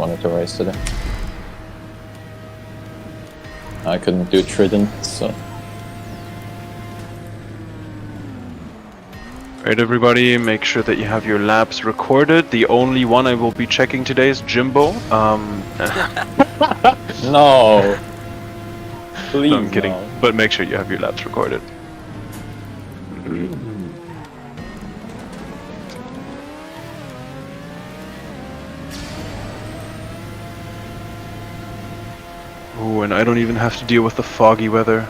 wanted to race today. I couldn't do Trident, so... Alright everybody, make sure that you have your laps recorded. The only one I will be checking today is Jimbo. No! Please, No, I'm kidding. no. But make sure you have your laps recorded. Oh, and I don't even have to deal with the foggy weather.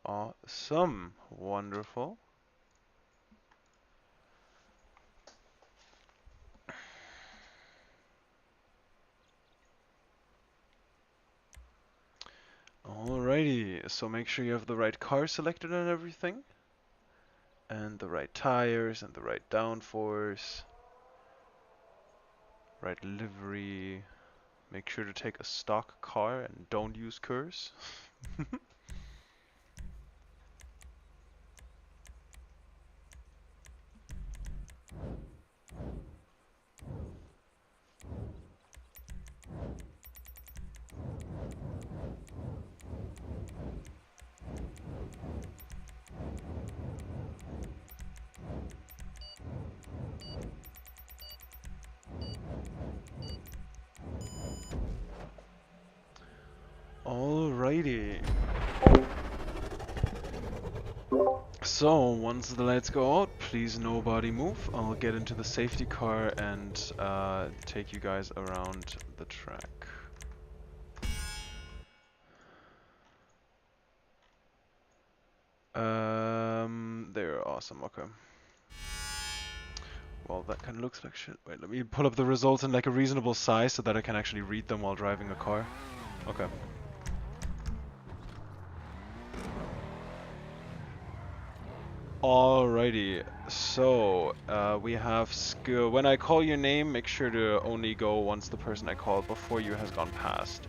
Awesome. Wonderful. Alrighty, so make sure you have the right car selected and everything. And the right tires and the right downforce. Right livery. Make sure to take a stock car and don't use curse. Alrighty. So, once the lights go out, please nobody move. I'll get into the safety car and take you guys around the track. They're awesome, okay. Well, that kind of looks like shit. Wait, let me pull up the results in like a reasonable size so that I can actually read them while driving a car. Okay. Alrighty, so we have skill. When I call your name, make sure to only go once the person I called before you has gone past.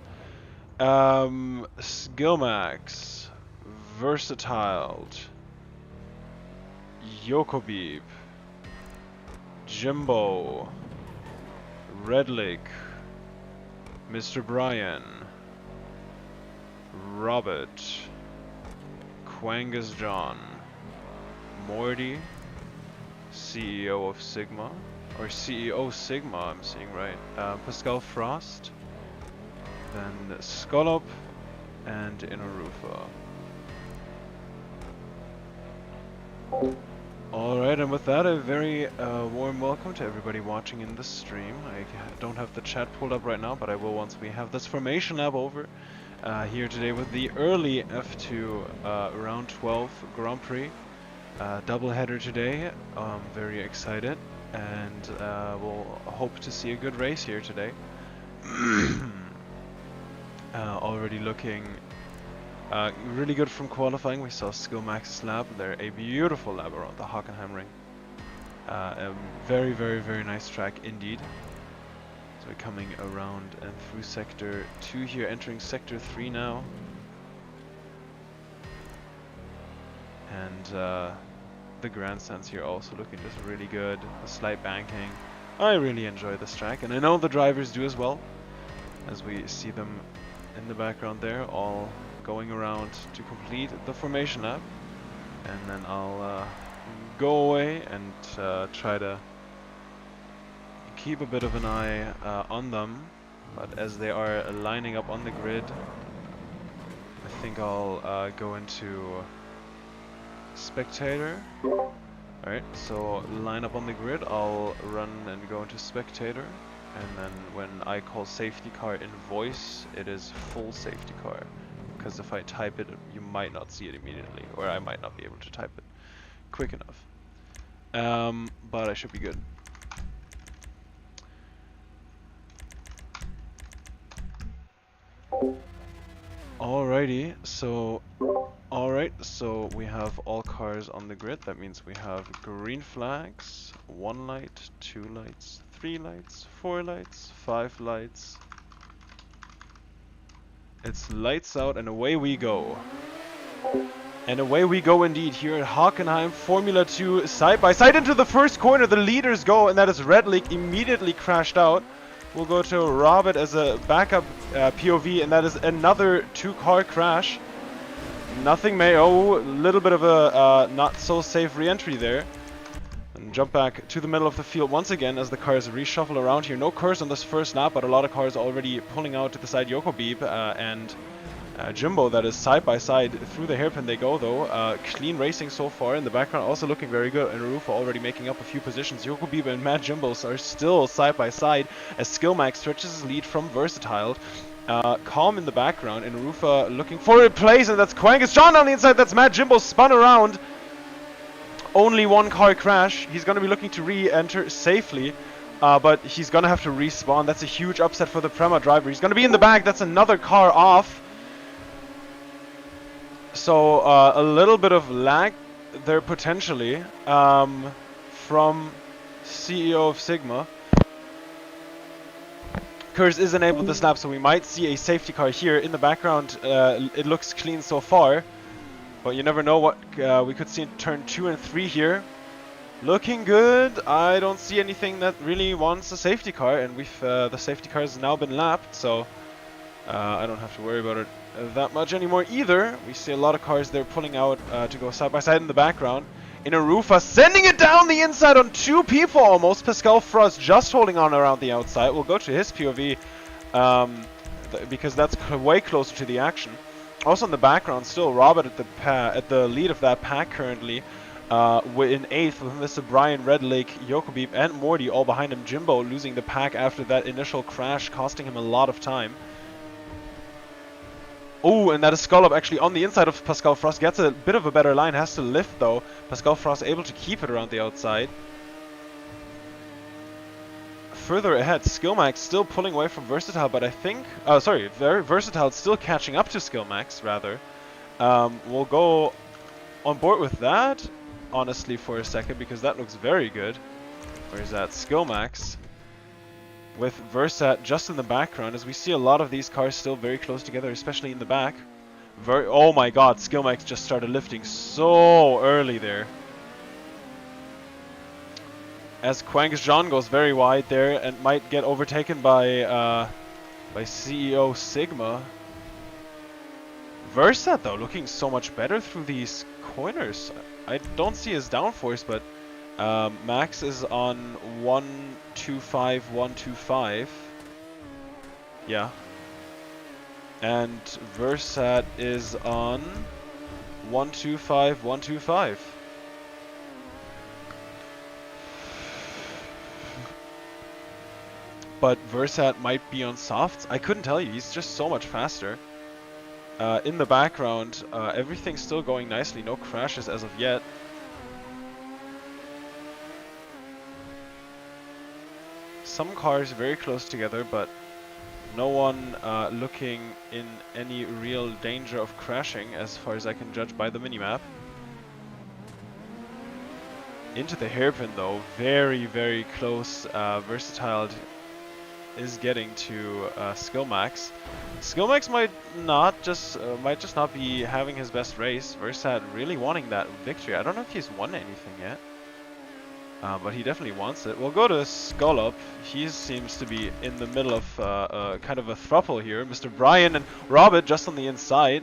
Skill max, versatile, Yokobib, Jimbo, Redlick, Mr. Brian, Robert, Quangus John, Morty, CEO of Sigma, or CEO Sigma, I'm seeing right, Pascal Frost, then Scolop, and Inarufa. Alright, and with that, a very warm welcome to everybody watching in the stream. I don't have the chat pulled up right now, but I will once we have this formation lab over. Here today with the early F2 round 12 Grand Prix. Double header today. Very excited, and we'll hope to see a good race here today. Already looking really good from qualifying. We saw Skill Max's lap. They're a beautiful lap around the Hockenheim ring. A very, very, very nice track indeed. So we're coming around and through sector 2 here, entering sector 3 now. And the grandstands here also looking just really good. A slight banking. I really enjoy this track, and I know the drivers do as well, as we see them in the background there, all going around to complete the formation lap. And then I'll go away and try to keep a bit of an eye on them. But as they are lining up on the grid, I think I'll go into spectator. Alright, so line up on the grid, I'll run and go into spectator, and then when I call safety car in voice, it is full safety car, because if I type it, you might not see it immediately, or I might not be able to type it quick enough. But I should be good. Alrighty, so we have all cars on the grid. That means we have green flags, 1 light, 2 lights, 3 lights, 4 lights, 5 lights. It's lights out and away we go. And away we go indeed here at Hockenheim. Formula 2 side by side into the first corner. The leaders go, and that is Redlick, immediately crashed out. We'll go to Robert as a backup POV, and that is another 2-car crash. Nothing may. Oh, a little bit of a not so safe re-entry there. And jump back to the middle of the field once again as the cars reshuffle around here. No cars on this first lap, but a lot of cars already pulling out to the side. Yokobib and Jimbo, that is side by side through the hairpin they go though. Clean racing so far in the background, also looking very good. And Rufa already making up a few positions. Yokobib and Mad Jimbos are still side by side as Skillmax stretches his lead from Versatile. Calm in the background, and Rufa looking for a place, and that's Quangus John on the inside. That's Mad Jimbo spun around. Only 1 car crash. He's going to be looking to re-enter safely, but he's going to have to respawn. That's a huge upset for the Prema driver. He's going to be in the back. That's another car off. So a little bit of lag there potentially from CEO of Sigma. Curse is enabled this lap, so we might see a safety car here in the background. It looks clean so far, but you never know what we could see in turn 2 and 3 here. Looking good. I don't see anything that really wants a safety car, and we've the safety car has now been lapped, so I don't have to worry about it that much anymore either. We see a lot of cars there pulling out to go side by side in the background. Inarufa sending it down the inside on 2 people almost. Pascal Frost just holding on around the outside. We'll go to his POV because that's way closer to the action. Also in the background still Robert at the lead of that pack currently. In 8th with Mr. Brian, Redlake, Yokobib and Morty all behind him. Jimbo losing the pack after that initial crash, costing him a lot of time. Oh, and that is Scolop actually on the inside of Pascal Frost. Gets a bit of a better line, has to lift though. Pascal Frost able to keep it around the outside. Further ahead, Skillmax still pulling away from Versatile, but I think... Oh, sorry, Versatile still catching up to Skillmax, rather. We'll go on board with that. honestly, for a second, because that looks very good. Where's that? Skillmax. With Versat just in the background, as we see a lot of these cars still very close together, especially in the back. Oh my god, Skillmax just started lifting so early there. As Quangs goes very wide there and might get overtaken by CEO Sigma. Versat though looking so much better through these corners. I don't see his downforce, but Max is on 125, 125. Yeah. And Versat is on 125, 125. But Versat might be on softs. I couldn't tell you. He's just so much faster. In the background, everything's still going nicely. No crashes as of yet. Some cars very close together, but no one looking in any real danger of crashing, as far as I can judge by the minimap. Into the hairpin though, very, very close. Versatile is getting to Skillmax. Skillmax might just not be having his best race. Versat really wanting that victory. I don't know if he's won anything yet, but he definitely wants it. We'll go to Skullup. He seems to be in the middle of kind of a throuple here. Mr. Brian and Robert just on the inside.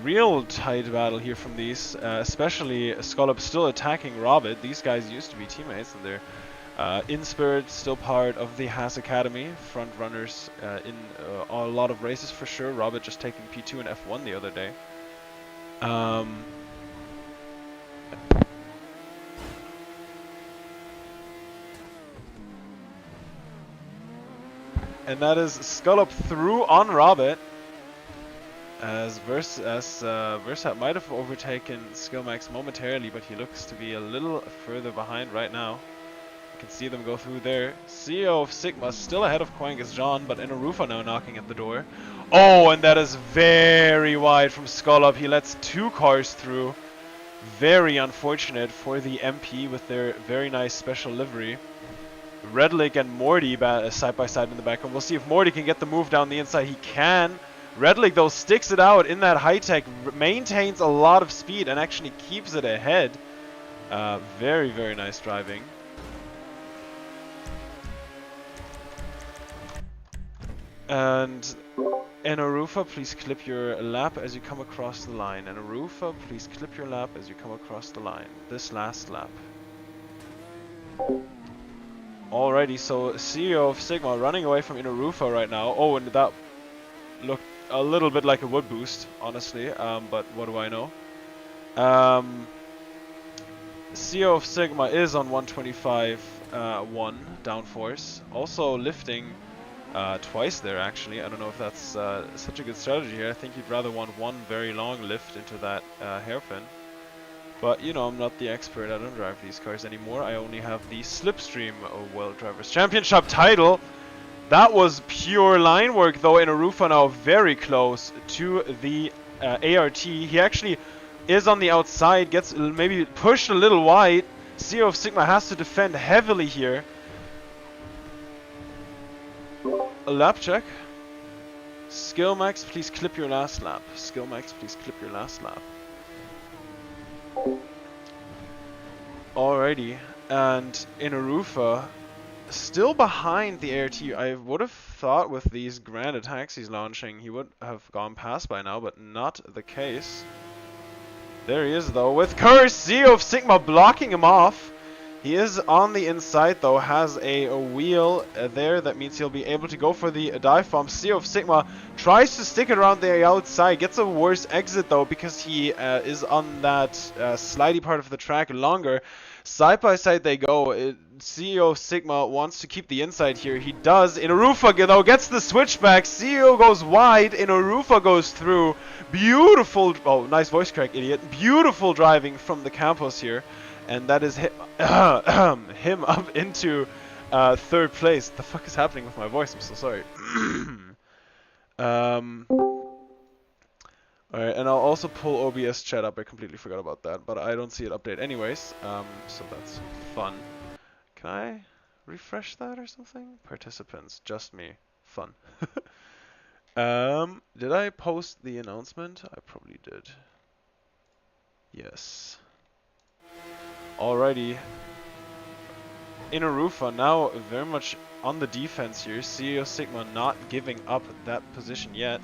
Real tight battle here from these, especially Skullup still attacking Robert. These guys used to be teammates, and they're in spirit still part of the Haas Academy, front runners in a lot of races for sure. Robert just taking P2 and F1 the other day. And that is Skullup through on Robert. As Versat might have overtaken Skillmax momentarily, but he looks to be a little further behind right now. You can see them go through there. CEO of Sigma still ahead of Quangs, but Inarufa now knocking at the door. Oh, and that is very wide from Skullup. He lets two cars through. Very unfortunate for the MP with their very nice special livery. Redlick and Morty side by side in the background. We'll see if Morty can get the move down the inside. He can. Redlick though sticks it out in that high tech, maintains a lot of speed and actually keeps it ahead. Very, very nice driving. And Inarufa, please clip your lap as you come across the line. Inarufa, please clip your lap as you come across the line. This last lap. Alrighty, so CEO of Sigma running away from Inarufa right now. Oh, and that looked a little bit like a wood boost, honestly, but what do I know? CEO of Sigma is on 125 1 downforce, also lifting twice there actually. I don't know if that's such a good strategy here. I think you'd rather want one very long lift into that hairpin. But you know, I'm not the expert. I don't drive these cars anymore. I only have the Slipstream World Drivers Championship title. That was pure line work though. Inarufa now very close to the ART. He actually is on the outside, gets maybe pushed a little wide. CEO of Sigma has to defend heavily here. A lap check. Skillmax, please clip your last lap. Skillmax, please clip your last lap. Alrighty, and Inarufa still behind the ART. I would have thought with these grand attacks he's launching, he would have gone past by now, but not the case. There he is though, with Curse, CEO of Sigma blocking him off. He is on the inside though, has a wheel there. That means he'll be able to go for the dive bomb. CEO of Sigma tries to stick it around the outside, gets a worse exit though because he is on that slidey part of the track longer. Side by side they go. CEO of Sigma wants to keep the inside here. He does. Inarufa though gets the switchback. CEO goes wide. Inarufa goes through. Beautiful. Oh, nice voice crack, idiot. Beautiful driving from the campus here. And that is him up into third place. What the fuck is happening with my voice? I'm so sorry. Alright, and I'll also pull OBS chat up. I completely forgot about that, but I don't see it update anyways, so that's fun. Can I refresh that or something? Participants, just me. Fun. Did I post the announcement? I probably did. Yes. Alrighty. Inarufa now very much on the defense here. CEO Sigma not giving up that position yet.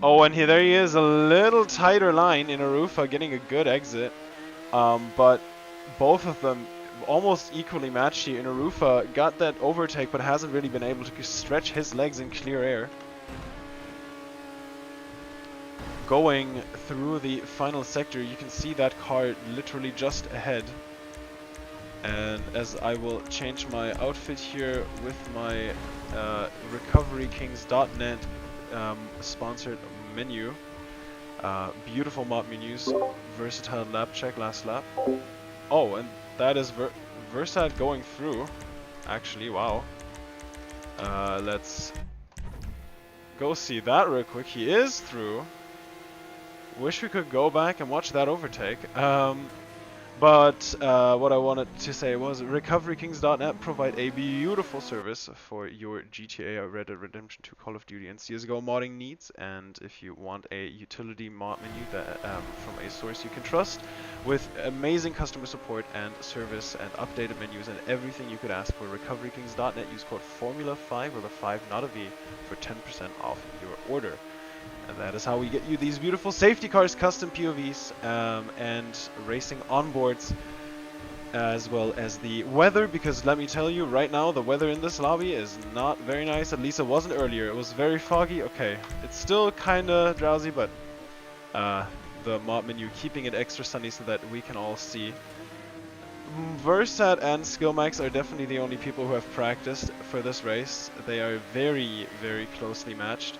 Oh, and here there he is, a little tighter line. Inarufa getting a good exit. But both of them almost equally matched here. Inarufa got that overtake but hasn't really been able to stretch his legs in clear air. Going through the final sector, you can see that car literally just ahead. And as I will change my outfit here with my RecoveryKings.net sponsored menu. Beautiful mod menus, versatile lap check, last lap. Oh, and that is Versat going through. Actually, wow. Let's go see that real quick. He is through. Wish we could go back and watch that overtake. But what I wanted to say was RecoveryKings.net provide a beautiful service for your GTA, Red Dead Redemption 2, Call of Duty, and CSGO modding needs. And if you want a utility mod menu that from a source you can trust, with amazing customer support and service and updated menus and everything you could ask for, RecoveryKings.net, use code Formula5 with a 5, not a V, for 10% off your order. And that is how we get you these beautiful safety cars, custom POVs, and racing onboards, as well as the weather, because let me tell you, right now the weather in this lobby is not very nice. At least it wasn't earlier. It was very foggy. Okay, it's still kinda drowsy, but the mod menu keeping it extra sunny so that we can all see. Versat and Skillmax are definitely the only people who have practiced for this race. They are very, very closely matched.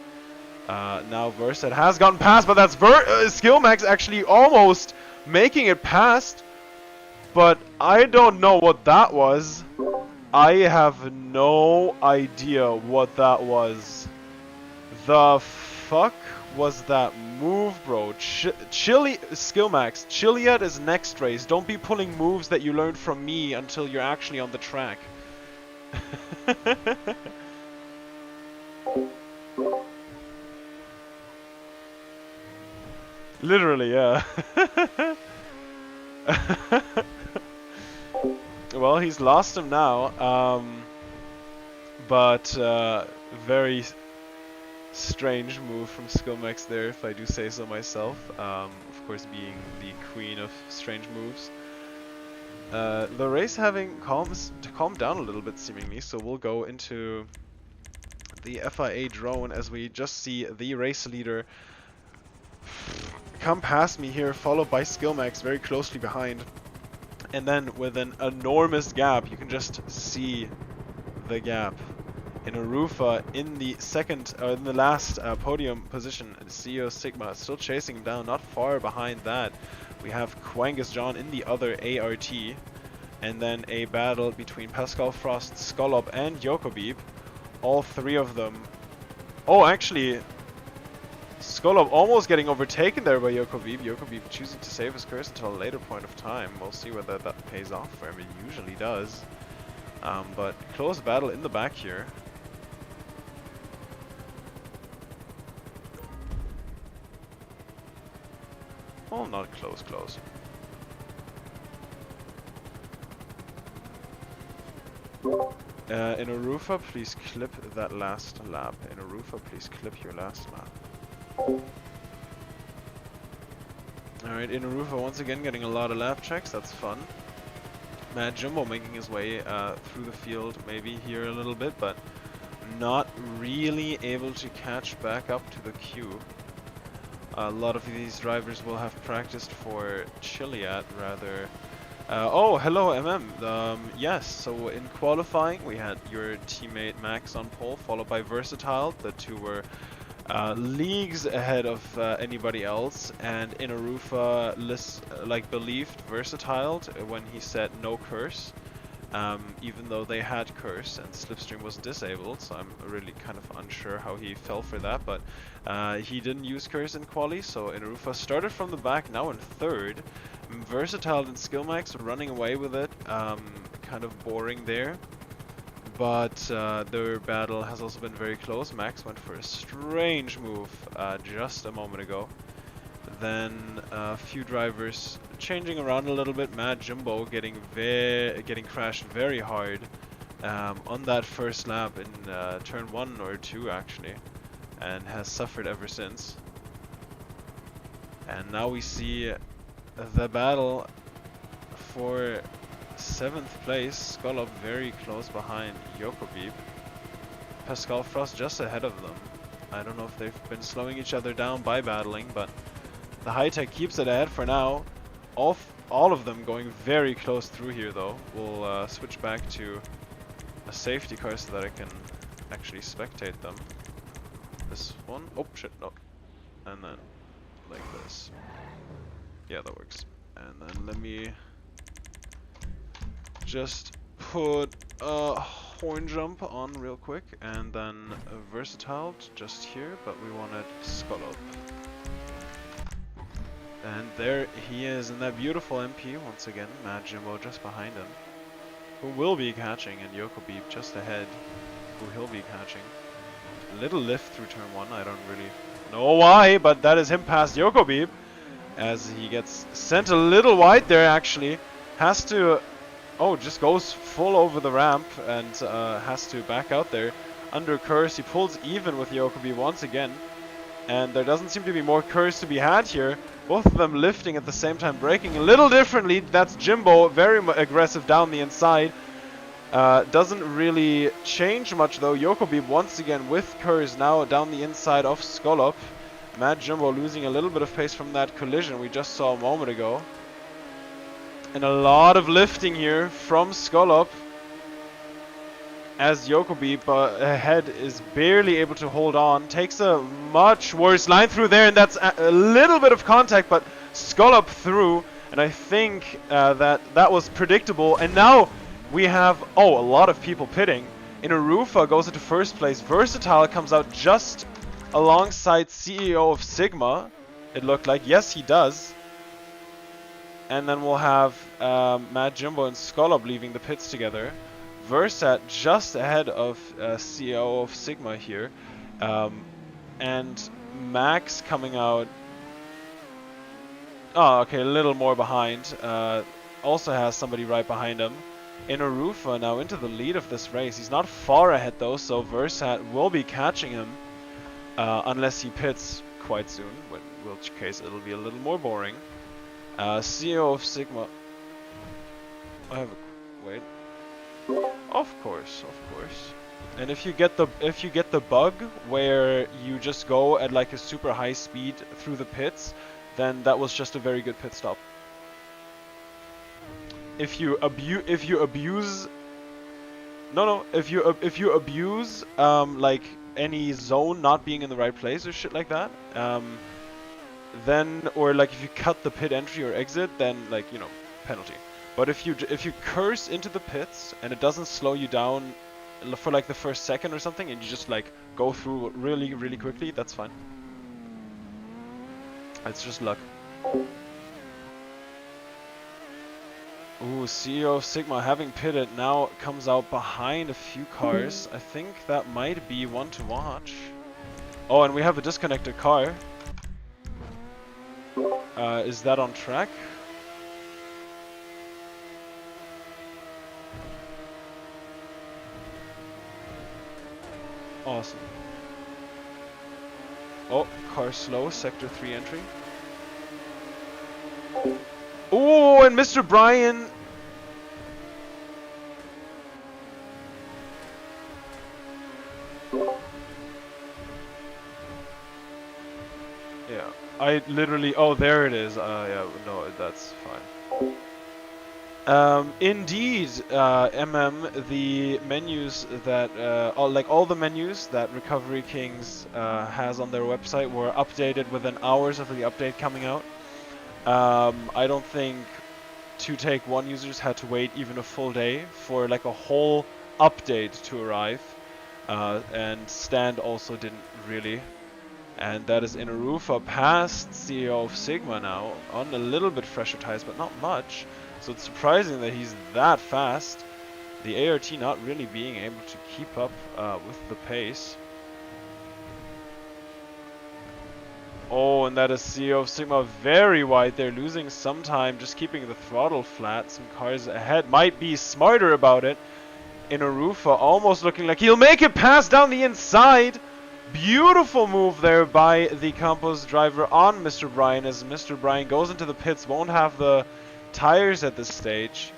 Now Versat has gotten past, but that's Skillmax actually almost making it past. But I don't know what that was. I have no idea what that was. The fuck was that move, bro? Skillmax, Chiliad is next race. Don't be pulling moves that you learned from me until you're actually on the track. Literally, yeah. Well, he's lost him now, but very strange move from Skillmax there, if I do say so myself. Of course, being the queen of strange moves. The race having calmed down a little bit, seemingly, so we'll go into the FIA drone as we just see the race leader come past me here, followed by Skillmax very closely behind. And then with an enormous gap, you can just see the gap. Inarufa in the in the last podium position. CEO Sigma still chasing him down, not far behind that. We have Quangus John in the other ART. And then a battle between Pascal Frost, Skolop, and Yokobib. All three of them. Oh, actually, Skolop almost getting overtaken there by Yokobib. Yokobib choosing to save his curse until a later point of time. We'll see whether that pays off for him. It usually does. But close battle in the back here. Oh, not close. Inarufa, please clip that last lap. Inarufa, please clip your last lap. Alright, Inarufa once again getting a lot of lap checks, that's fun. Mad Jumbo making his way through the field, maybe here a little bit, but not really able to catch back up to the queue. A lot of these drivers will have practiced for Chiliad rather. Oh, hello MM. Yes, so in qualifying we had your teammate Max on pole, followed by Versatile. The two were leagues ahead of anybody else, and Inarufa believed Versatile when he said no curse, even though they had Curse and Slipstream was disabled, so I'm really kind of unsure how he fell for that, but he didn't use Curse in quali, so Inarufa started from the back, now in third. Versatile and Skillmax running away with it, kind of boring there. But their battle has also been very close. Max went for a strange move just a moment ago. Then a few drivers changing around a little bit. Mad Jumbo getting crashed very hard on that first lap in turn 1 or 2 actually, and has suffered ever since. And now we see the battle for 7th place. Skull Up very close behind Yokobib. Pascal Frost just ahead of them. I don't know if they've been slowing each other down by battling, but the high tech keeps it ahead for now. All of them going very close through here though. We'll switch back to a safety car so that I can actually spectate them. This one, oh shit, no. And then like this. Yeah, that works. And then let me just put a horn jump on real quick, and then a versatile just here, but we wanted Skull Up. And there he is in that beautiful MP once again. Mad Jimbo just behind him, who will be catching, and Yokobib just ahead, who he'll be catching. A little lift through turn 1, I don't really know why, but that is him past Yokobib, as he gets sent a little wide there actually. Has to, oh, just goes full over the ramp and has to back out there. Under Curse, he pulls even with Yokobib once again, and there doesn't seem to be more Curse to be had here. Both of them lifting at the same time, braking a little differently. That's Jimbo, very aggressive down the inside. Doesn't really change much though. Yokobib once again with Curse now down the inside of Skull Up. Mad Jimbo losing a little bit of pace from that collision we just saw a moment ago. And a lot of lifting here from Skull Up, as Yokobib ahead is barely able to hold on. Takes a much worse line through there, and that's a little bit of contact, but Skull Up through, and I think that was predictable. And now we have, oh, a lot of people pitting. Inarufa goes into first place. Versatile comes out just alongside CEO of Sigma, it looked like. Yes, he does. And then we'll have Mad Jimbo and Skull Up leaving the pits together. Versat just ahead of CEO of Sigma here. And Max coming out. Oh, okay, a little more behind. Also has somebody right behind him. Inarufa now into the lead of this race. He's not far ahead though, so Versat will be catching him. Unless he pits quite soon, in which case it'll be a little more boring. CEO of Sigma. I have a wait. Of course. And if you get the bug where you just go at like a super high speed through the pits, then that was just a very good pit stop. If you abuse like any zone not being in the right place or shit like that, then, or like if you cut the pit entry or exit, then like, you know, penalty. But if you curse into the pits and it doesn't slow you down for like the first second or something, and you just like go through really quickly, that's fine. It's just luck. Ooh, CEO of Sigma having pitted now comes out behind a few cars. I think that might be one to watch. Oh, and we have a disconnected car. Is that on track? Awesome. Oh, car slow, sector 3 entry. Oh, and Mr. Brian. Yeah, I literally, oh, there it is. Yeah, no, that's fine. Indeed, the menus that, all the menus that Recovery Kings has on their website were updated within hours of the update coming out. I don't think two take one users had to wait even a full day for like a whole update to arrive. And Stand also didn't really. And that is Inarufa past CEO of Sigma now, on a little bit fresher tires, but not much. So it's surprising that he's that fast. The ART not really being able to keep up with the pace. Oh, and that is CEO of Sigma very wide. They're losing some time just keeping the throttle flat. Some cars ahead might be smarter about it. Inarufa almost looking like he'll make it pass down the inside. Beautiful move there by the Campos driver on Mr. Bryan, as Mr. Bryan goes into the pits, won't have the tires at this stage.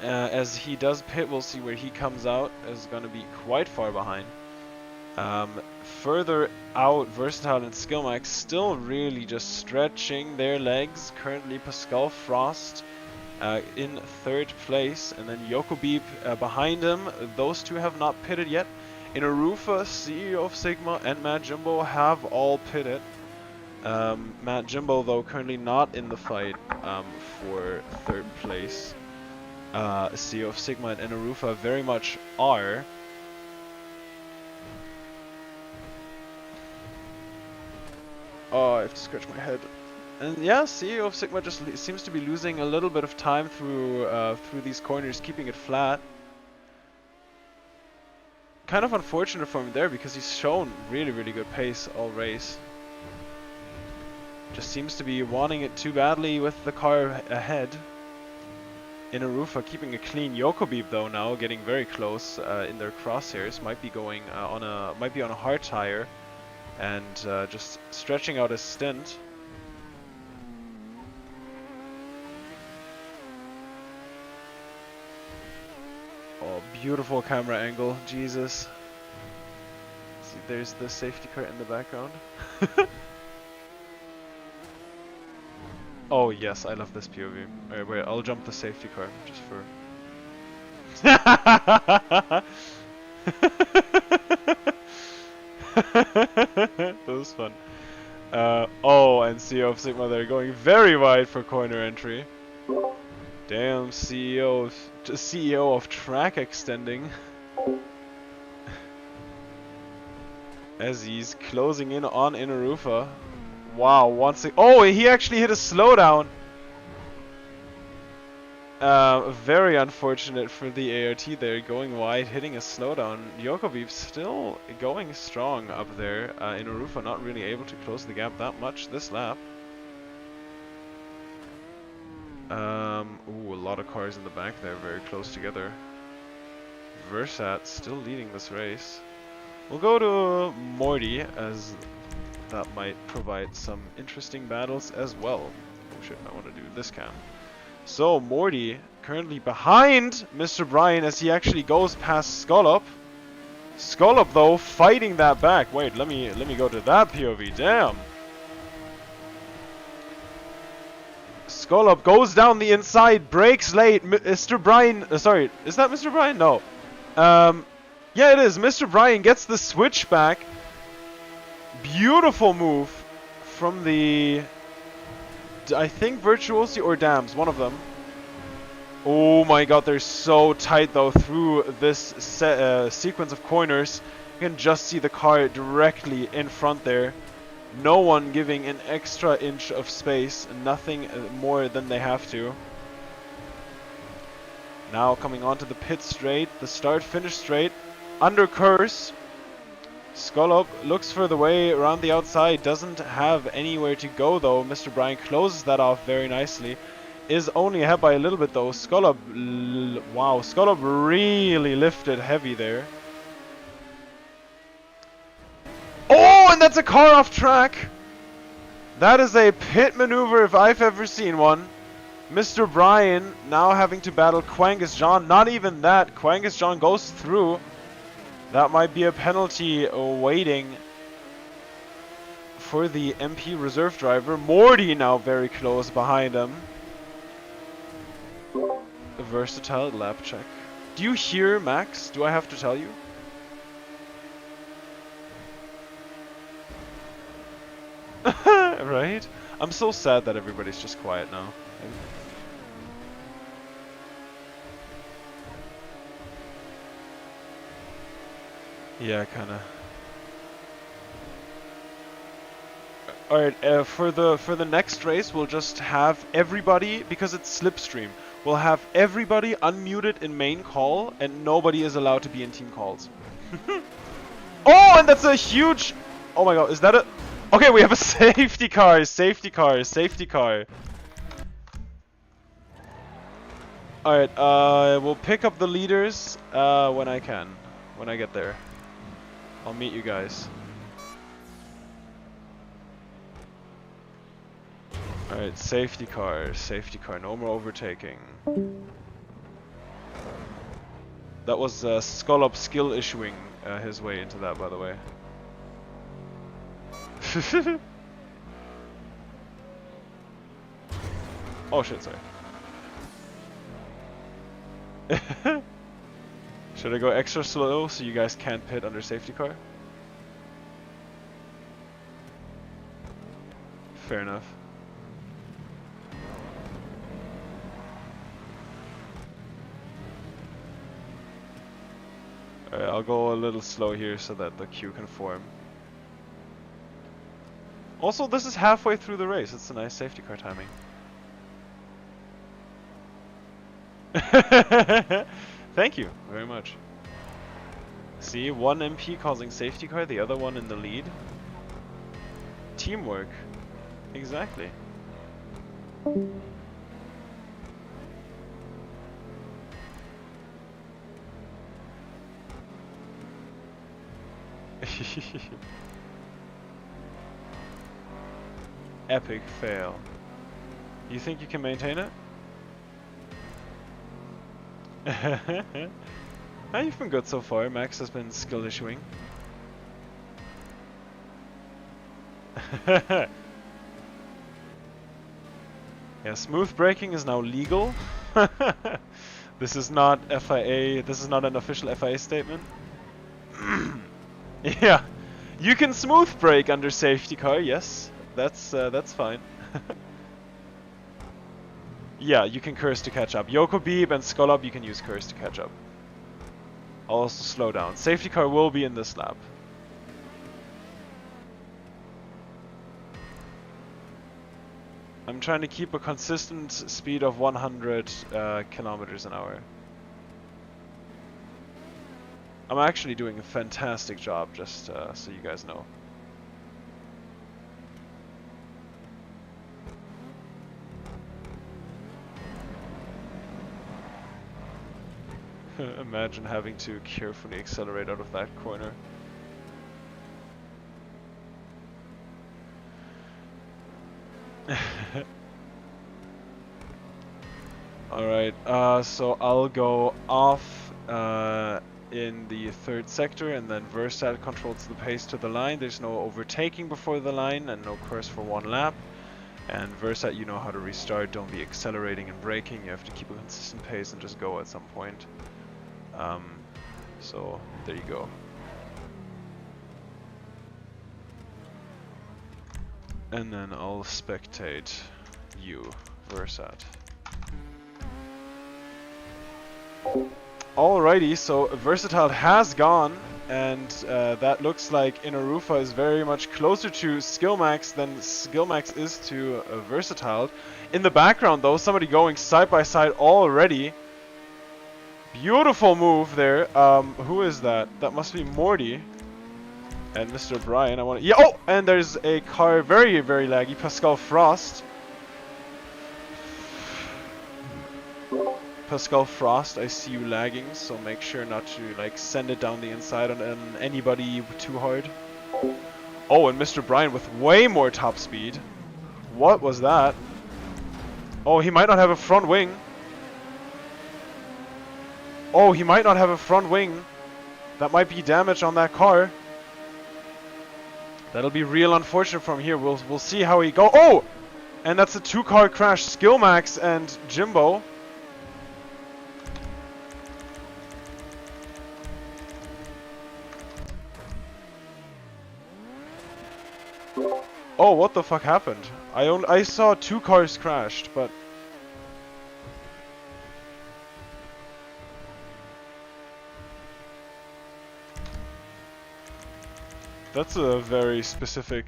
As he does pit, we'll see where he comes out, is going to be quite far behind. Further out, Versatile and Skillmax still really just stretching their legs. Currently Pascal Frost in third place, and then Yokobeep behind him. Those two have not pitted yet. Inarufa, CEO of Sigma, and Matt Jimbo have all pitted. Matt Jimbo, though, currently not in the fight for third place. CEO of Sigma and Inarufa very much are. Oh, I have to scratch my head. And yeah, CEO of Sigma just seems to be losing a little bit of time through these corners, keeping it flat. Kind of unfortunate for him there, because he's shown really good pace all race. Just seems to be wanting it too badly with the car ahead. Inarufa keeping a clean. Yokobeep though now getting very close in their crosshairs. Might be going on a hard tire, and just stretching out his stint. Oh, beautiful camera angle, Jesus. See, there's the safety car in the background. Oh yes, I love this POV. Alright, wait, I'll jump the safety car just for... That was fun. Oh, and CEO of Sigma there going very wide for corner entry. Damn, CEO of Track extending. As he's closing in on Inarufa. Wow, oh, he actually hit a slowdown. Very unfortunate for the ART there, going wide, hitting a slowdown. Yokobeep still going strong up there. Inarufa not really able to close the gap that much this lap. Ooh, a lot of cars in the back there, very close together. Versat still leading this race. We'll go to Morty, as that might provide some interesting battles as well. Oh shit, I want to do this cam. So Morty currently behind Mr. Bryan as he actually goes past Skullop. Skullop though fighting that back. Wait, let me go to that POV. Damn. Skullop goes down the inside, brakes late. Mr. Bryan, sorry, is that Mr. Bryan? No. Yeah, it is. Mr. Bryan gets the switchback. Beautiful move from the, I think Virtuosi or Dams, one of them. Oh my god, they're so tight though through this sequence of corners. You can just see the car directly in front there. No one giving an extra inch of space, nothing more than they have to. Now coming onto the pit straight, the start-finish straight, under curse. Skullop looks for the way around the outside, doesn't have anywhere to go though. Mr. Bryan closes that off very nicely. Is only ahead by a little bit though. Skullop, wow, Skullop really lifted heavy there. Oh, and that's a car off track. That is a pit maneuver if I've ever seen one. Mr. Bryan now having to battle Quangus John. Not even that. Quangus John goes through. That might be a penalty waiting for the MP reserve driver. Morty now very close behind him. A versatile lap check. Do you hear Max? Do I have to tell you? Right? I'm so sad that everybody's just quiet now. Yeah, kinda. Alright, for the next race, we'll just have everybody, because it's slipstream, we'll have everybody unmuted in main call, and nobody is allowed to be in team calls. Oh, and that's a huge... Oh my god, is that a... Okay, we have a safety car, safety car, safety car. Alright, we'll pick up the leaders when I can. When I get there. I'll meet you guys. Alright, safety car, no more overtaking. That was Skullop skill issuing his way into that, by the way. Oh shit, sorry. Should I go extra slow so you guys can't pit under safety car? Fair enough. Alright, I'll go a little slow here so that the queue can form. Also, this is halfway through the race. It's a nice safety car timing. Thank you very much. See, one MP causing safety car, the other one in the lead. Teamwork. Exactly. Epic fail. You think you can maintain it? You've been good so far. Max has been skill issuing. Yeah, smooth braking is now legal. This is not FIA. This is not an official FIA statement. Yeah, you can smooth brake under safety car. Yes, that's fine. Yeah, you can curse to catch up. Yoko Beeb and Skullop, you can use curse to catch up. I'll also slow down. Safety car will be in this lap. I'm trying to keep a consistent speed of 100 kilometers an hour. I'm actually doing a fantastic job, just so you guys know. Imagine having to carefully accelerate out of that corner. Alright, so I'll go off in the third sector, and then Versat controls the pace to the line. There's no overtaking before the line and no curse for one lap. And Versat, you know how to restart. Don't be accelerating and braking. You have to keep a consistent pace and just go at some point. So there you go. And then I'll spectate you, Versat. Alrighty, so Versatile has gone, and that looks like Inarufa is very much closer to Skillmax than Skillmax is to Versatile. In the background though, somebody going side by side already. Beautiful move there. Who is that? That must be Morty. And Mr. Brian, I want to... Yeah, oh! And there's a car, very, very laggy. Pascal Frost. Pascal Frost, I see you lagging, so make sure not to, like, send it down the inside on anybody too hard. Oh, and Mr. Brian with way more top speed. What was that? Oh, he might not have a front wing. Oh, he might not have a front wing. That might be damage on that car. That'll be real unfortunate from here. We'll see how he go. Oh! And that's a two-car crash. Skillmax and Jimbo. Oh, what the fuck happened? I saw two cars crashed, but... That's a very specific...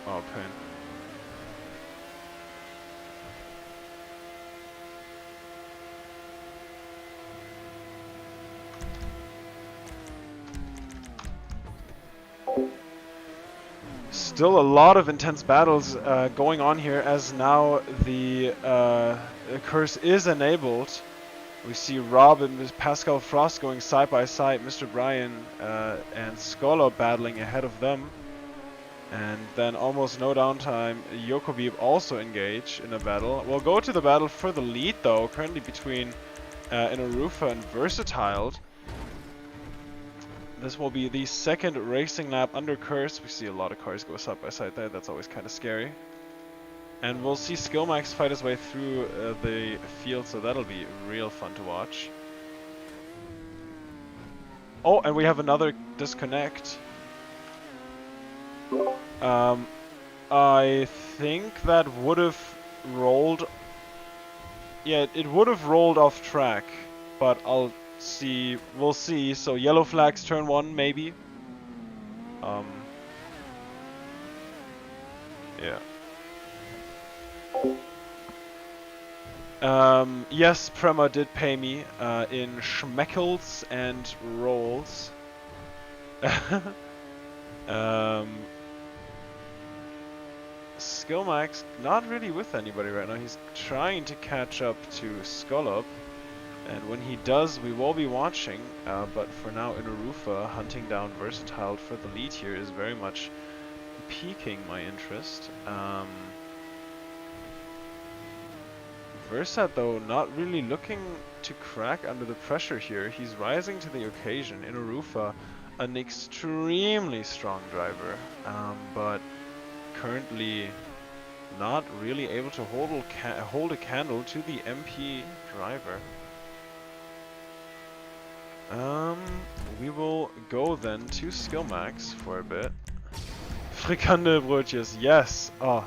Oh, pain. Still a lot of intense battles going on here, as now the curse is enabled. We see Rob and Ms. Pascal Frost going side by side, Mr. Brian and Scholar battling ahead of them. And then almost no downtime, Yokobib also engage in a battle. We'll go to the battle for the lead though, currently between Inarufa and Versatile. This will be the second racing lap under Curse. We see a lot of cars go side by side there, that's always kind of scary. And we'll see Skillmax fight his way through the field, so that'll be real fun to watch. Oh, and we have another disconnect. I think that would have rolled... Yeah, it would have rolled off track, but we'll see. So yellow flags turn 1 maybe. Yeah. Yes, Prema did pay me in schmeckles and rolls. Skillmax not really with anybody right now. He's trying to catch up to Skullop, and when he does, we will be watching. But for now, Inarufa hunting down Versatile for the lead here is very much piquing my interest. Versat though not really looking to crack under the pressure here. He's rising to the occasion. Inarufa, an extremely strong driver, but currently not really able to hold a candle to the MP driver. We will go then to Skillmax for a bit. Frikande Brötjes, yes! Oh.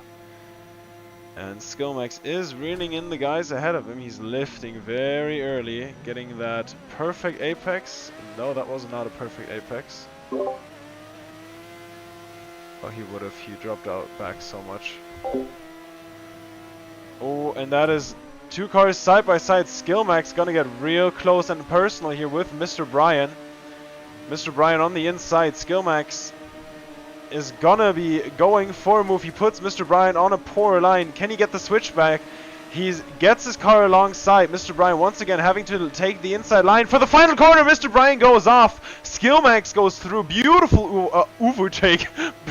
And Skillmax is reeling in the guys ahead of him. He's lifting very early, getting that perfect apex. No, that was not a perfect apex. Oh, he would have. He dropped out back so much. Oh, and that is 2 cars side by side. Skillmax gonna get real close and personal here with Mr. Brian. Mr. Brian on the inside. Skillmax is gonna be going for a move. He puts Mr. Brian on a poor line. Can he get the switchback? He gets his car alongside. Mr. Brian once again having to take the inside line for the final corner. Mr. Brian goes off. Skillmax goes through. Beautiful overtake.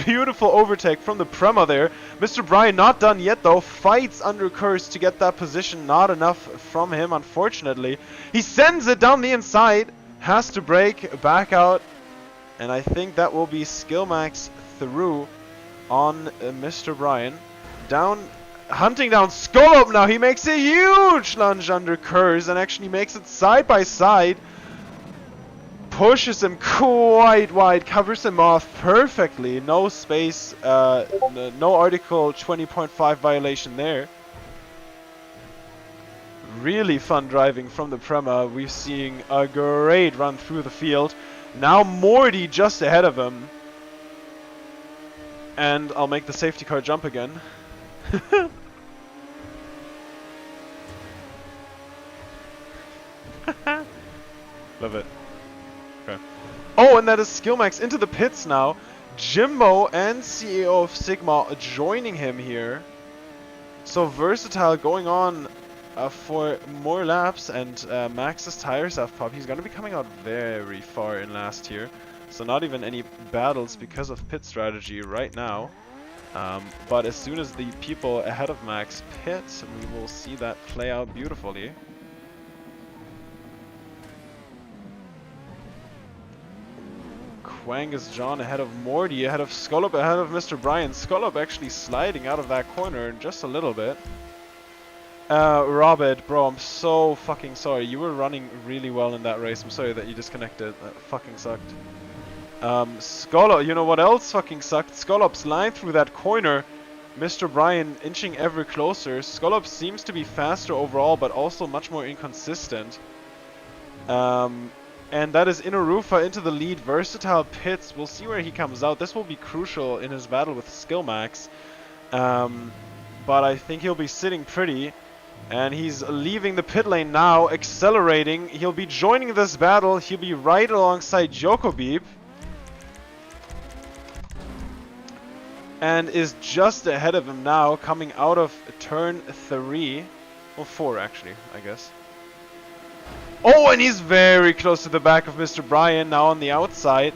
Beautiful overtake from the Prema there. Mr. Brian not done yet though. Fights under Curse to get that position. Not enough from him, unfortunately. He sends it down the inside. Has to brake, back out. And I think that will be Skillmax through on Mr. Brian. Hunting down Skullop now. He makes a huge lunge under Curse and actually makes it side by side. Pushes him quite wide, covers him off perfectly. No space, no Article 20.5 violation there. Really fun driving from the Prema. We're seeing a great run through the field. Now Morty just ahead of him. And I'll make the safety car jump again. Love it. Okay. Oh, and that is Skillmax into the pits now. Jimbo and CEO of Sigma joining him here. So Versatile going on for more laps, and Max's tires have popped. He's going to be coming out very far in last here. So not even any battles because of pit strategy right now. But as soon as the people ahead of Max pit, we will see that play out beautifully. Quangus John ahead of Morty, ahead of Skullop, ahead of Mr. Brian. Skullop actually sliding out of that corner just a little bit. Robert, bro, I'm so fucking sorry. You were running really well in that race. I'm sorry that you disconnected. That fucking sucked. Skullop, you know what else fucking sucked? Skullop's line through that corner. Mr. Brian inching ever closer. Skullop seems to be faster overall, but also much more inconsistent. And that is Inarufa into the lead. Versatile Pits. We'll see where he comes out. This will be crucial in his battle with Skillmax. But I think he'll be sitting pretty. And he's leaving the pit lane now, accelerating. He'll be joining this battle. He'll be right alongside Jokobeep. And is just ahead of him now, coming out of turn 3. Well, 4 actually, I guess. Oh, and he's very close to the back of Mr. Brian, now on the outside.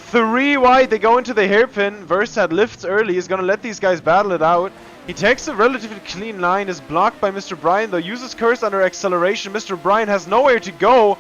3 wide, they go into the hairpin. Versat lifts early, he's gonna let these guys battle it out. He takes a relatively clean line, is blocked by Mr. Brian though, uses Curse under acceleration. Mr. Brian has nowhere to go.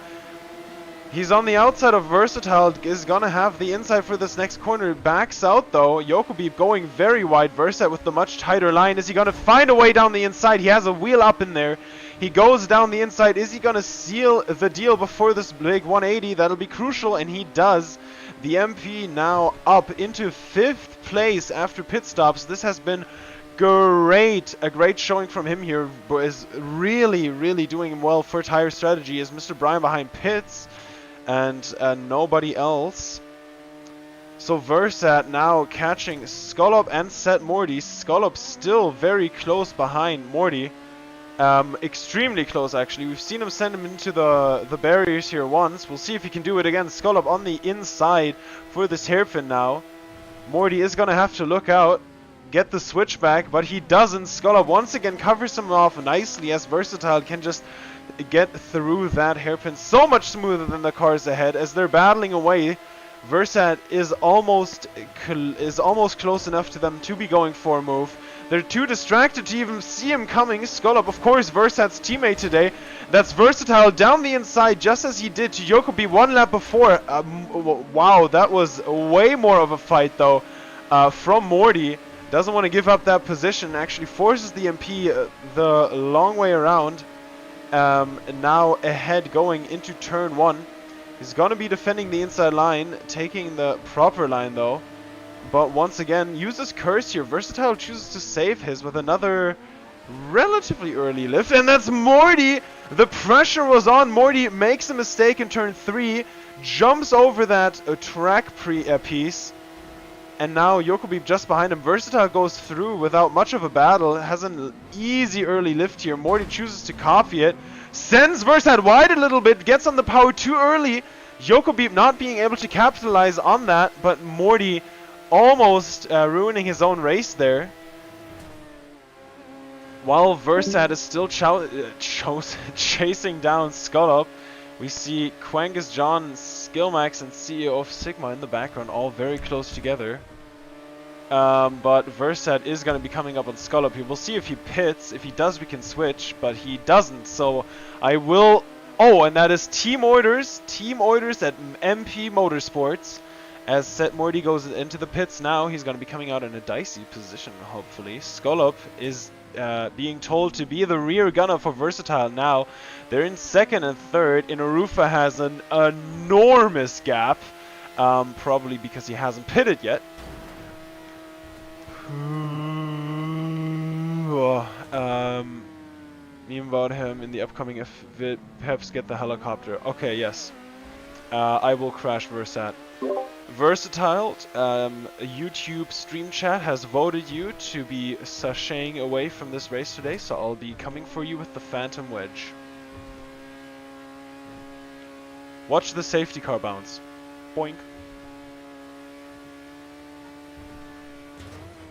He's on the outside of Versatile, is gonna have the inside for this next corner. Backs out though, Jokobeep going very wide. Versat with the much tighter line. Is he gonna find a way down the inside? He has a wheel up in there. He goes down the inside. Is he gonna seal the deal before this big 180? That'll be crucial, and he does. The MP now up into 5th place after pit stops. This has been great. A great showing from him here. Is really doing well for tire strategy. Is Mr. Brian behind pits and nobody else. So Versat now catching Skullop and Set Morty. Skullop still very close behind Morty. Extremely close actually. We've seen him send him into the barriers here once. We'll see if he can do it again. Skullop on the inside for this hairpin now. Morty is gonna have to look out, get the switch back, but he doesn't. Skullop once again covers him off nicely as Versatile can just get through that hairpin so much smoother than the cars ahead as they're battling away. Versat is almost close enough to them to be going for a move. They're too distracted to even see him coming. Skullop, of course, Versat's teammate today. That's Versatile down the inside, just as he did to Jokobeep 1 lap before. Wow, that was way more of a fight, though, from Morty. Doesn't want to give up that position. Actually forces the MP the long way around. And now ahead going into turn 1. He's going to be defending the inside line, taking the proper line, though. But once again, uses Curse here. Versatile chooses to save his with another relatively early lift. And that's Morty! The pressure was on. Morty makes a mistake in turn 3. Jumps over that track piece. And now Jokobeep just behind him. Versatile goes through without much of a battle. Has an easy early lift here. Morty chooses to copy it. Sends Versat wide a little bit. Gets on the power too early. Jokobeep not being able to capitalize on that. But Morty almost ruining his own race there. While Versat is still chasing down Skullop, we see Quangus John, Skillmax, and CEO of Sigma in the background, all very close together. But Versat is going to be coming up on Skullop here. We'll see if he pits. If he does, we can switch, but he doesn't. So I will... Oh, and that is Team Orders. Team Orders at MP Motorsports. As Set Morty goes into the pits now, he's going to be coming out in a dicey position, hopefully. Skullop is being told to be the rear gunner for Versatile now. They're in 2nd and 3rd. Inarufa has an enormous gap, probably because he hasn't pitted yet. Meme about him in the upcoming if Peffz get the helicopter. Okay, yes. I will crash Versat. Versatile, YouTube stream chat has voted you to be sashaying away from this race today, so I'll be coming for you with the Phantom Wedge. Watch the safety car bounce. Boink.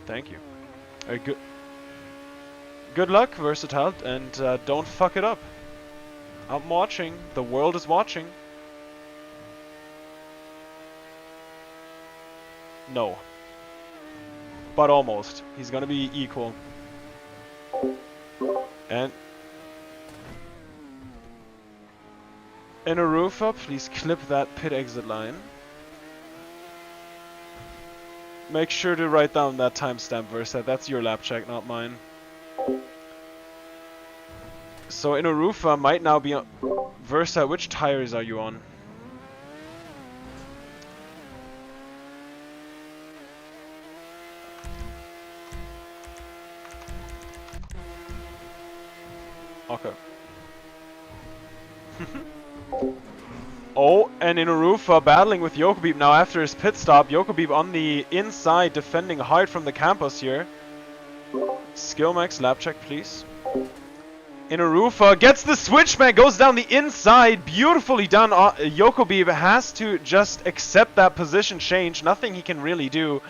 Thank you. Good luck, Versatile, and don't fuck it up. I'm watching. The world is watching. No. But almost. He's gonna be equal. And... Inarufa, please clip that pit exit line. Make sure to write down that timestamp, Versat. That's your lap check, not mine. So Inarufa might now be on... Versat, which tires are you on? Okay. Oh, and Inarufa battling with Yokobeep now after his pit stop. Yokobeep on the inside defending hard from the campus here. Skill max, lap check please. Inarufa gets the switchback, goes down the inside. Beautifully done. Yokobeep has to just accept that position change. Nothing he can really do.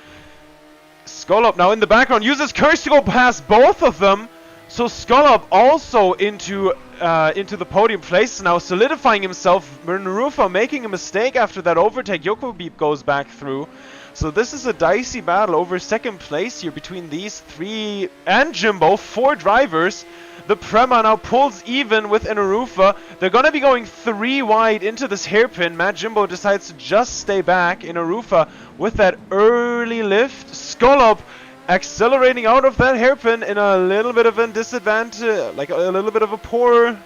Skullop now in the background uses Curse to go past both of them. So Skullop also into the podium place now, solidifying himself. Inarufa making a mistake after that overtake. Yokobeep goes back through. So this is a dicey battle over second place here between these three and Jimbo, 4 drivers. The Prema now pulls even with Inarufa. They're going to be going 3 wide into this hairpin. Matt Jimbo decides to just stay back. Inarufa with that early lift. Skullop accelerating out of that hairpin in a little bit of a disadvantage, like a little bit of a poor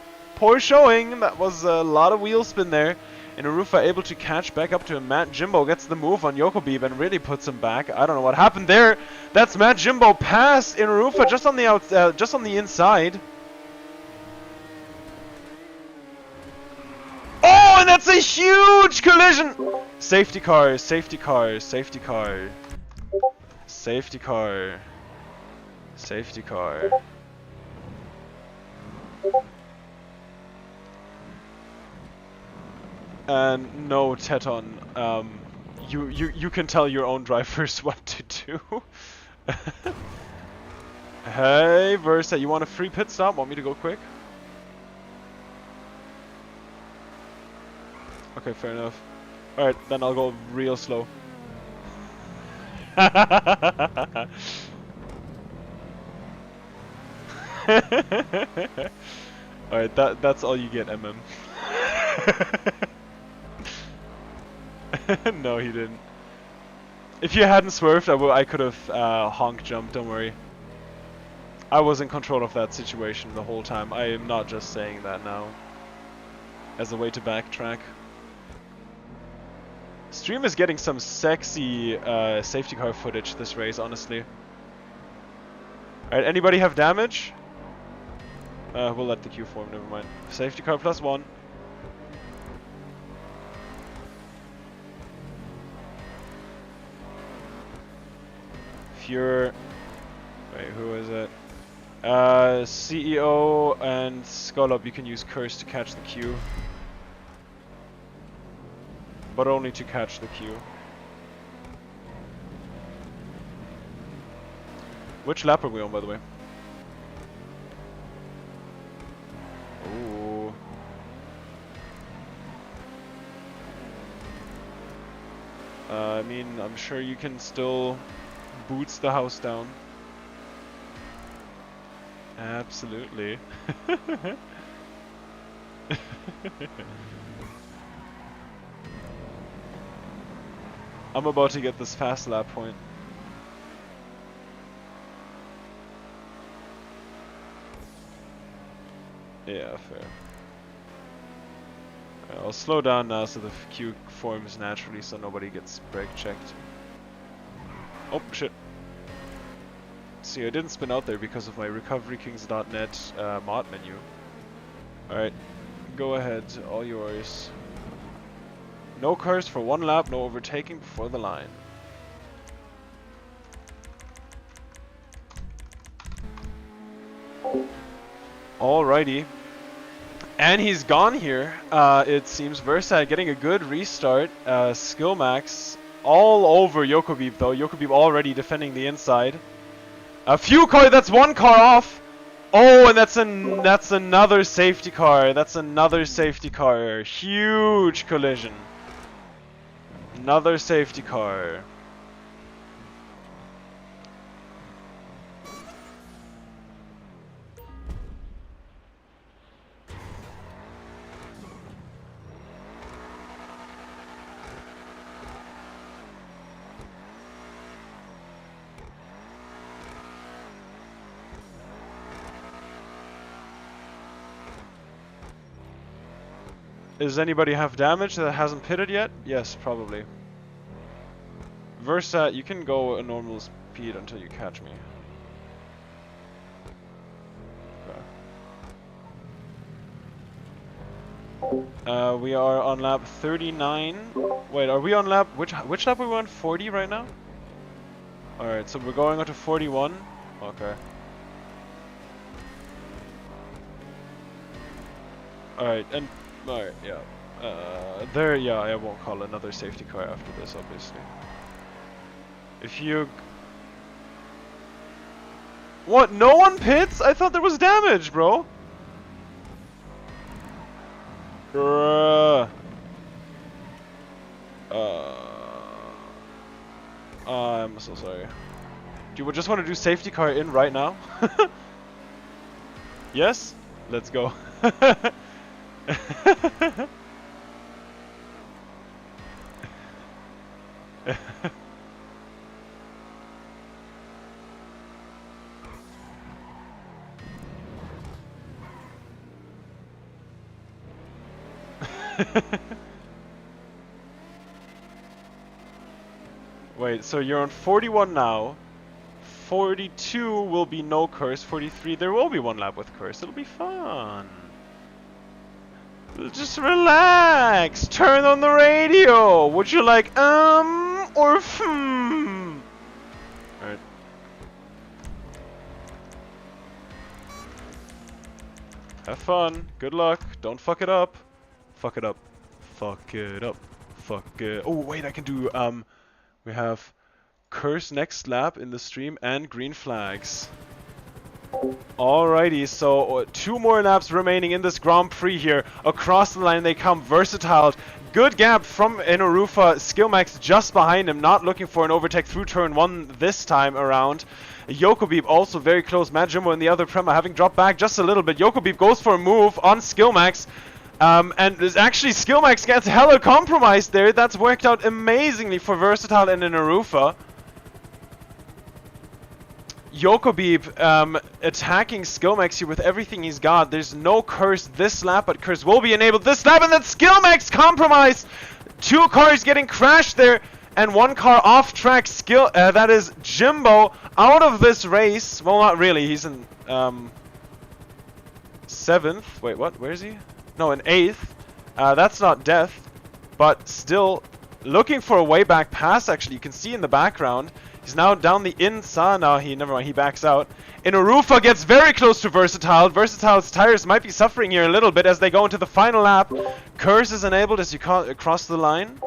showing. That was a lot of wheel spin there. Inarufa able to catch back up to him. Matt Jimbo gets the move on Yokobeep and really puts him back. I don't know what happened there. That's Matt Jimbo past Inarufa just on the just on the inside. Oh, and that's a huge collision! Safety car, safety car, safety car. Safety car. Safety car. And no, Teton, you can tell your own drivers what to do. Hey, Versa, you want a free pit stop? Want me to go quick? Okay, fair enough. Alright, then I'll go real slow. Alright, that's all you get, MM. No, he didn't. If you hadn't swerved, I could have honk jumped, don't worry. I was in control of that situation the whole time. I am not just saying that now as a way to backtrack. Stream is getting some sexy safety car footage this race, honestly. Alright, anybody have damage? We'll let the queue form, never mind. Safety car +1. Pure... Wait, who is it? CEO and Skullop, you can use Curse to catch the queue. But only to catch the queue. Which lap are we on, by the way? Ooh. I mean, I'm sure you can still boots the house down. Absolutely. I'm about to get this fast lap point. Yeah, fair. Right, I'll slow down now so the queue forms naturally so nobody gets brake checked. Oh, shit. See, I didn't spin out there because of my recoverykings.net mod menu. Alright, go ahead, all yours. No cars for 1 lap, no overtaking before the line. Alrighty. And he's gone here. It seems Versa getting a good restart. Skill max all over Yokobeep though. Yokobeep already defending the inside. A few car, that's 1 car off. Oh, and that's another safety car. That's another safety car. Huge collision. Another safety car. Does anybody have damage that hasn't pitted yet? Yes, probably. Versa, you can go a normal speed until you catch me. Okay. We are on lap 39. Wait, are we on lap... Which lap are we on? 40 right now? Alright, so we're going on to 41. Okay. Alright, and... Alright, yeah. Yeah, I won't call another safety car after this, obviously. If you... What? No one pits? I thought there was damage, bro! Bruh. I'm so sorry. Do you just want to do safety car in right now? Yes? Let's go. Wait, so you're on 41 now. 42 will be no curse. 43, there will be one lap with curse. It'll be fun. Just relax. Turn on the radio. Would you like or hmm? Alright. Have fun. Good luck. Don't fuck it up. Fuck it up. Fuck it up. Fuck it. Oh wait, I can do we have curse next lap in the stream and green flags. Alrighty, so 2 more laps remaining in this Grand Prix here. Across the line they come, Versatile. Good gap from Inarufa. Skillmax just behind him, not looking for an overtake through turn 1 this time around. Yokobeep also very close. Mad Jimbo and the other Prema having dropped back just a little bit. Yokobeep goes for a move on Skillmax. And there's actually Skillmax gets hella compromised there. That's worked out amazingly for Versatile and Inarufa. Yokobeep attacking Skillmax here with everything he's got. There's no curse this lap, but curse will be enabled this lap, and then Skillmax compromised! 2 cars getting crashed there, and 1 car off track. That is Jimbo out of this race. Well, not really. He's in 7th. Wait, what? Where is he? No, in 8th. That's not death, but still looking for a way back pass. Actually, you can see in the background. He's now down the inside. No, never mind, he backs out. Inarufa gets very close to Versatile. Versatile's tires might be suffering here a little bit as they go into the final lap. Curse is enabled as you cross the line.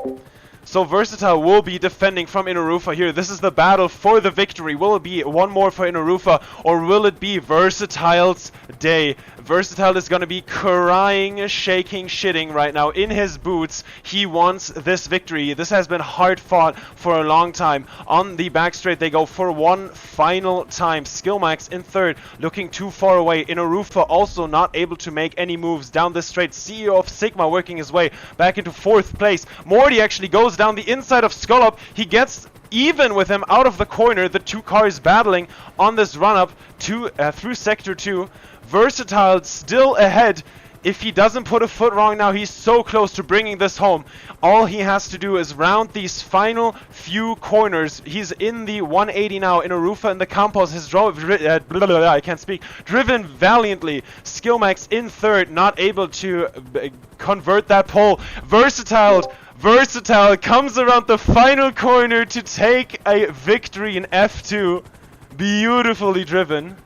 So Versatile will be defending from Inarufa here. This is the battle for the victory. Will it be one more for Inarufa, or will it be Versatile's day? Versatile is going to be crying, shaking, shitting right now in his boots. He wants this victory. This has been hard fought for a long time. On the back straight they go for one final time. Skillmax in 3rd, looking too far away. Inarufa also not able to make any moves down this straight. CEO of Sigma working his way back into 4th place. Morty actually goes down the inside of Skull. He gets even with him out of the corner. The 2 cars battling on this run up through sector 2. Versatile still ahead. If he doesn't put a foot wrong now, he's so close to bringing this home. All he has to do is round these final few corners. He's in the 180 now. Inarufa in the Campos has I can't speak. Driven valiantly. Skillmax in 3rd, not able to convert that pole. Versatile comes around the final corner to take a victory in F2. Beautifully driven.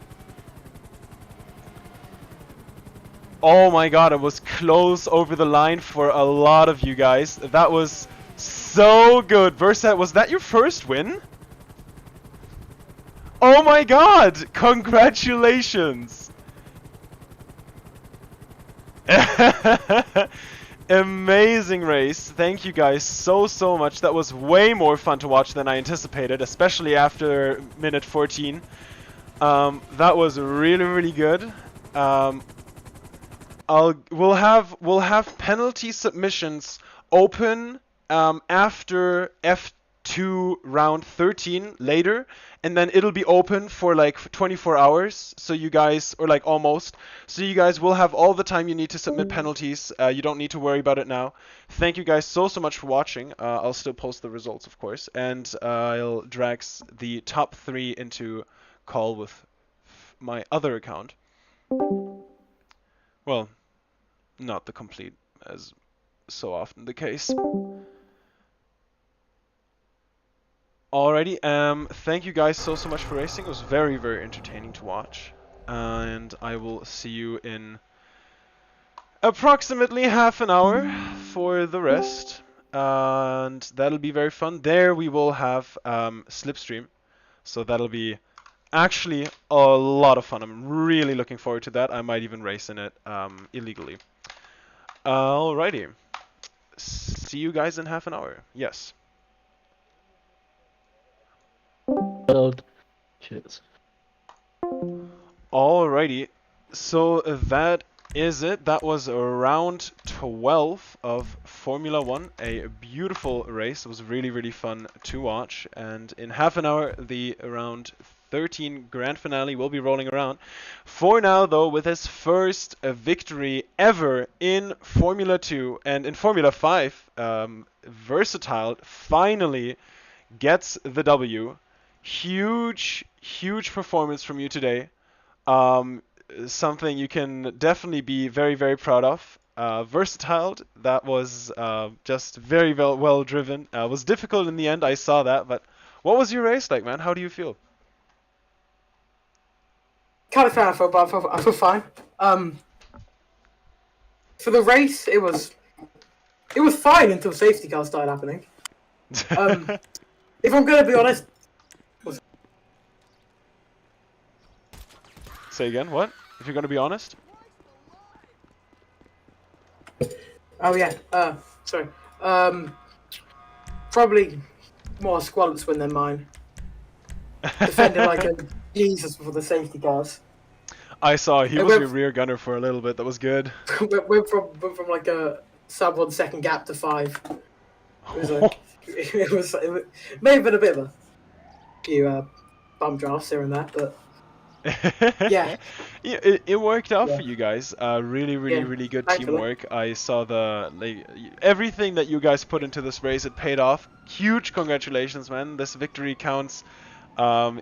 Oh my god, it was close over the line for a lot of you guys. That was so good. Versat, was that your first win? Oh my god! Congratulations! Amazing race. Thank you guys so much. That was way more fun to watch than I anticipated, especially after minute 14. That was really good. We'll have penalty submissions open after F2 round 13 later, and then it'll be open for like 24 hours. So you guys, or like almost, so you guys will have all the time you need to submit penalties. You don't need to worry about it now. Thank you guys so much for watching. I'll still post the results, of course, and I'll drag the top 3 into call with my other account. Well, not the complete as so often the case. Alrighty, thank you guys so much for racing. It was very, very entertaining to watch. And I will see you in approximately half an hour for the rest. And that'll be very fun. There we will have Slipstream. So that'll be actually a lot of fun. I'm really looking forward to that. I might even race in it illegally. Alrighty. See you guys in half an hour. Yes. Cheers. Alrighty, so that is it. That was round 12 of Formula 1. A beautiful race. It was really, really fun to watch. And in half an hour, the round 13 grand finale will be rolling around. For now, though, with his first victory ever in Formula 2 and in Formula 5, Versatile finally gets the W. Huge, huge performance from you today. Something you can definitely be very, very proud of. Versatile, that was just very well driven. Was difficult in the end, I saw that, but what was your race like, man? How do you feel? Kind of found I feel, but I feel fine. For the race, it was fine until safety cars started happening. If I'm gonna be honest. Say again, what? If you're gonna be honest? Oh yeah. Sorry. Probably more Squallet's win than mine. Defending like a Jesus for the safety cars. I saw he was your rear gunner for a little bit. That was good. went from like a sub 1 second gap to 5. It was may have been a bit of a few bum drafts here and there, but yeah, it worked out for you guys. Really good teamwork. I saw everything that you guys put into this race. It paid off. Huge congratulations, man. This victory counts.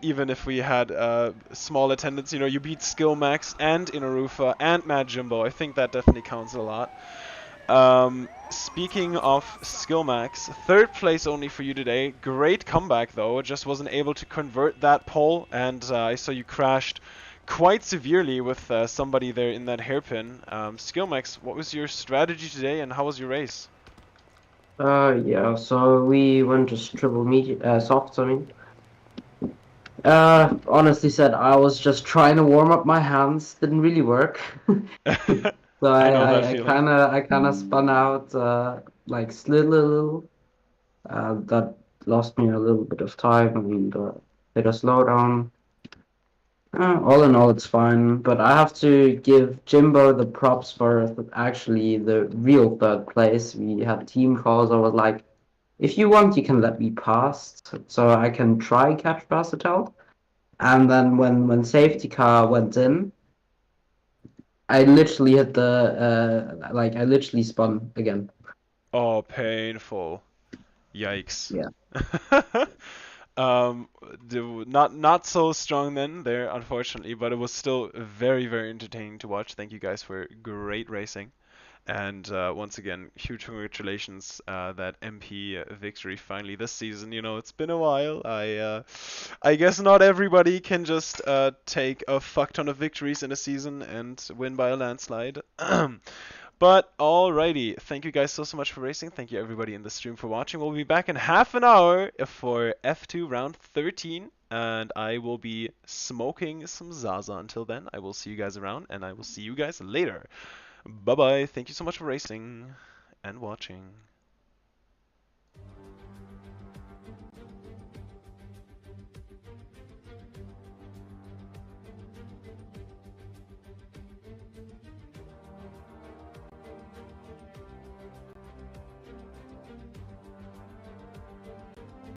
Even if we had small attendance, you know, you beat Skill Max and Inarufa and Mad Jimbo. I think that definitely counts a lot. Speaking of Skill Max, 3rd place only for you today. Great comeback though. Just wasn't able to convert that pole, and I saw you crashed quite severely with somebody there in that hairpin. Skill Max, what was your strategy today, and how was your race? Yeah, so we went just triple medium, softs, I mean. Honestly said, I was just trying to warm up my hands. Didn't really work. So I kind of spun out, like slid a little. That lost me a little bit of time and hit a slowdown. All in all, it's fine. But I have to give Jimbo the props for actually the real 3rd place. We had team calls. I was like, if you want, you can let me pass, so I can try catch Versatile. And then when safety car went in, I literally hit the I literally spun again. Oh, painful. Yikes. Yeah. Not so strong then there, unfortunately, but it was still very, very entertaining to watch. Thank you guys for great racing. And once again, huge congratulations that MP victory finally this season. You know, it's been a while. I guess not everybody can just take a fuck ton of victories in a season and win by a landslide. But alrighty, thank you guys so much for racing. Thank you everybody in the stream for watching. We'll be back in half an hour for F2 round 13. And I will be smoking some Zaza until then. I will see you guys around, and I will see you guys later. Bye-bye. Thank you so much for racing and watching.